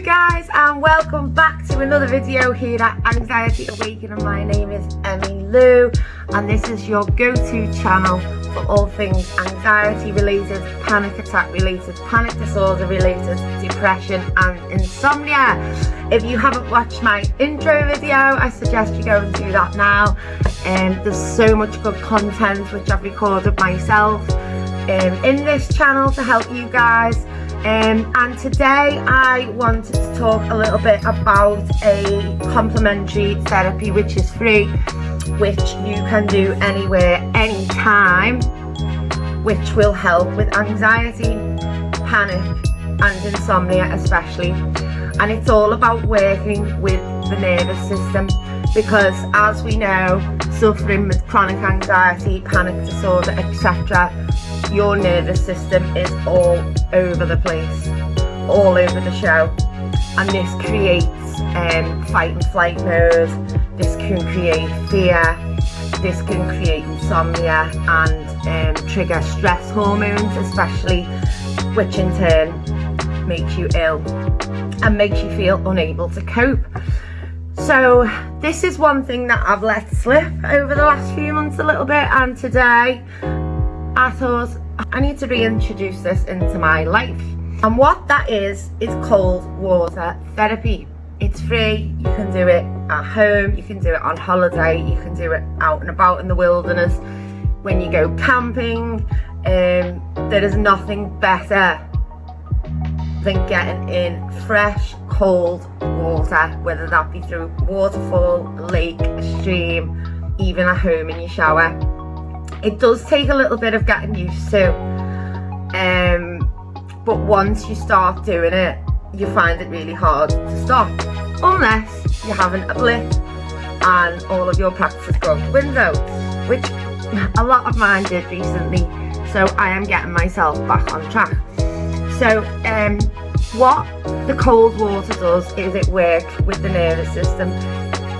guys, and welcome back to another video here at Anxiety Awakening. My name is Emmy Lou, and this is your go-to channel for all things anxiety related, panic attack related, panic disorder related, depression and insomnia. If you haven't watched my intro video, I suggest you go and do that now. There's so much good content which I've recorded myself in this channel to help you guys. And today I wanted to talk a little bit about a complementary therapy which is free, which you can do anywhere, anytime, which will help with anxiety, panic and insomnia especially. And it's all about working with the nervous system, because as we know, suffering with chronic anxiety, panic disorder, etc., your nervous system is all over the place, all over the show, and this creates fight and flight mode. This can create fear, this can create insomnia and trigger stress hormones especially, which in turn makes you ill and makes you feel unable to cope. So this is one thing that I've let slip over the last few months a little bit, and today I thought I need to reintroduce this into my life. And what that is cold water therapy. It's free, you can do it at home, you can do it on holiday, you can do it out and about in the wilderness, when you go camping. There is nothing better than getting in fresh, cold water, whether that be through waterfall, lake, stream, even at home in your shower. It does take a little bit of getting used to, but once you start doing it, you find it really hard to stop, unless you're having a blip and all of your practice go out the window, which a lot of mine did recently, so I am getting myself back on track. So what the cold water does is it works with the nervous system,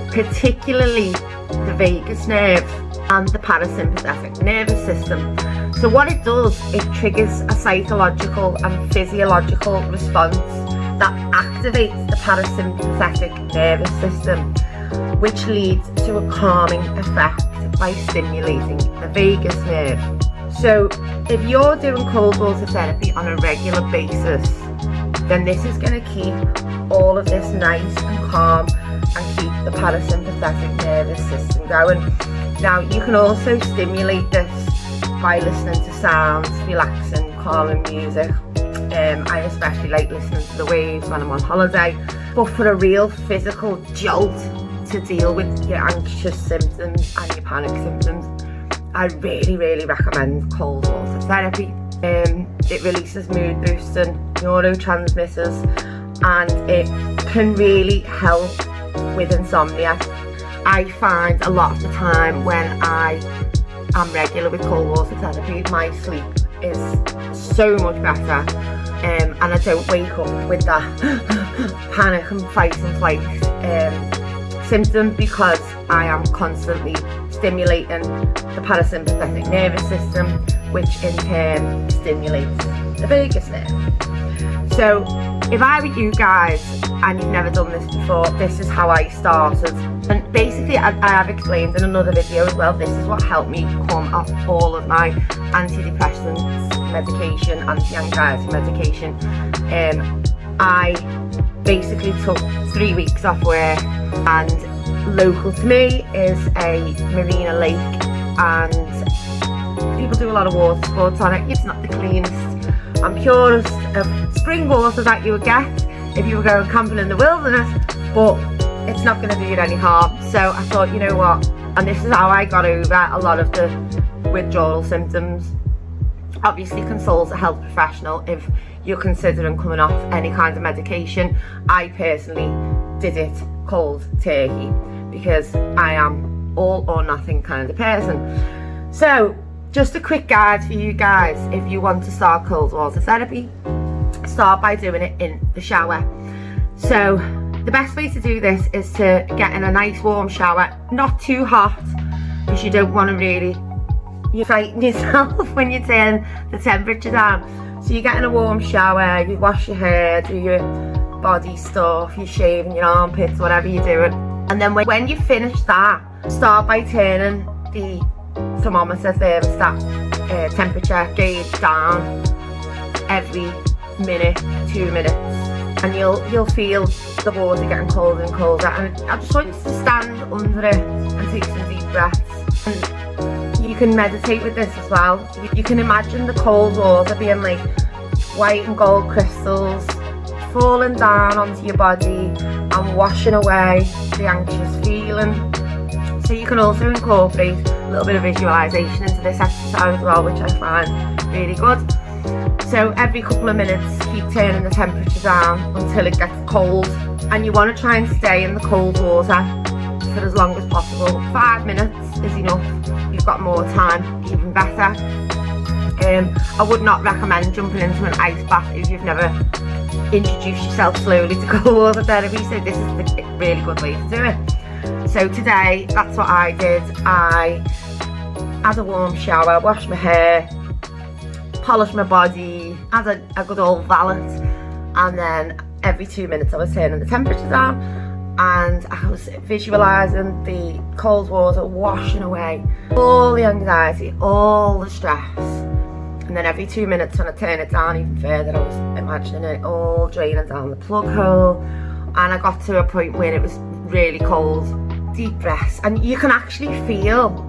particularly the vagus nerve and the parasympathetic nervous system. So what it does, it triggers a psychological and physiological response that activates the parasympathetic nervous system, which leads to a calming effect by stimulating the vagus nerve. So if you're doing cold water therapy on a regular basis, then this is going to keep all of this nice and calm and keep the parasympathetic nervous system going. Now you can also stimulate this by listening to sounds, relaxing, calming music. I especially like listening to the waves when I'm on holiday. But for a real physical jolt to deal with your anxious symptoms and your panic symptoms, I really recommend cold water therapy. It releases mood boosting neurotransmitters, and it can really help with insomnia. I find a lot of the time when I am regular with cold water therapy, my sleep is so much better, and I don't wake up with that panic and fight and flight symptom, because I am constantly stimulating the parasympathetic nervous system, which in turn stimulates the vagus nerve. So if I were you guys and you've never done this before, this is how I started. And basically I have explained in another video as well, this is what helped me come off all of my antidepressants medication, anti-anxiety medication. I basically took 3 weeks off work, and local to me is a marina lake, and people do a lot of water sports on it. It's not the cleanest and purest of spring water that you would get if you were going camping in the wilderness, but it's not going to do you any harm. So I thought, you know what, and this is how I got over a lot of the withdrawal symptoms. Obviously consult a health professional if you're considering coming off any kind of medication. I personally did it cold turkey because I am all or nothing kind of person. So just a quick guide for you guys. If you want to start cold water therapy, start by doing it in the shower. So the best way to do this is to get in a nice warm shower, not too hot, because you don't want to really, you frighten yourself when you turn the temperature down. So you get in a warm shower, you wash your hair, do your body stuff, you're shaving your armpits, whatever you're doing. And then when you finish that, start by turning the thermometer thermostat temperature gauge down every minute, 2 minutes, and you'll feel the water getting colder and colder. And I just want you to stand under it and take some deep breaths. And you can meditate with this as well. You can imagine the cold water being like white and gold crystals falling down onto your body and washing away the anxious feeling. So you can also incorporate a little bit of visualization into this exercise as well, which I find really good. So every couple of minutes, keep turning the temperature down until it gets cold, and you want to try and stay in the cold water for as long as possible. 5 minutes is enough. You've got more time, even better. I would not recommend jumping into an ice bath if you've never introduced yourself slowly to cold water therapy, so this is a really good way to do it. So today, that's what I did. I had a warm shower, washed my hair, polished my body, had a good old valet, and then every 2 minutes I was turning the temperature down and I was visualising the cold water washing away all the anxiety, all the stress. And then every 2 minutes when I turn it down even further, I was imagining it all draining down the plug hole. And I got to a point where it was really cold. Deep breaths, and you can actually feel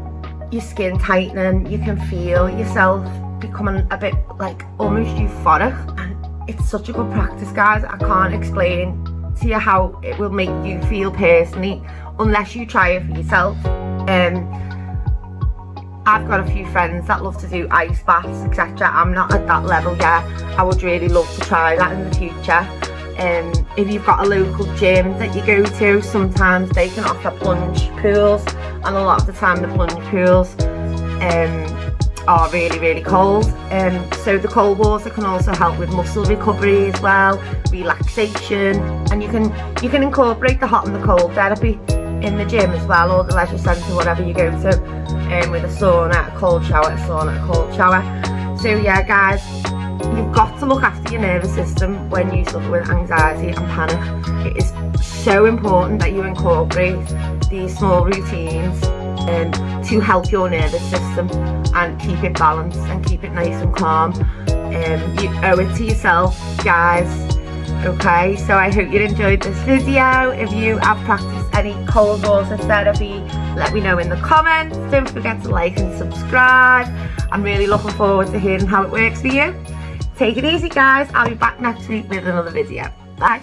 your skin tightening. You can feel yourself becoming a bit like almost euphoric, and it's such a good practice, guys. I can't explain to you how it will make you feel personally unless you try it for yourself. I've got a few friends that love to do ice baths, etc. I'm not at that level yet. I would really love to try that in the future. If you've got a local gym that you go to, sometimes they can offer plunge pools, and a lot of the time the plunge pools are really, really cold. So the cold water can also help with muscle recovery as well, relaxation, and you can incorporate the hot and the cold therapy in the gym as well, or the leisure centre, whatever you go to, with a sauna, a cold shower, a sauna, a cold shower. So yeah, guys, you've got to look after your nervous system when you suffer with anxiety and panic. It is so important that you incorporate these small routines to help your nervous system and keep it balanced and keep it nice and calm. You owe it to yourself, guys. Okay, so I hope you enjoyed this video. If you have practiced any cold water therapy, let me know in the comments. Don't forget to like and subscribe. I'm really looking forward to hearing how it works for you. Take it easy, guys. I'll be back next week with another video. Bye.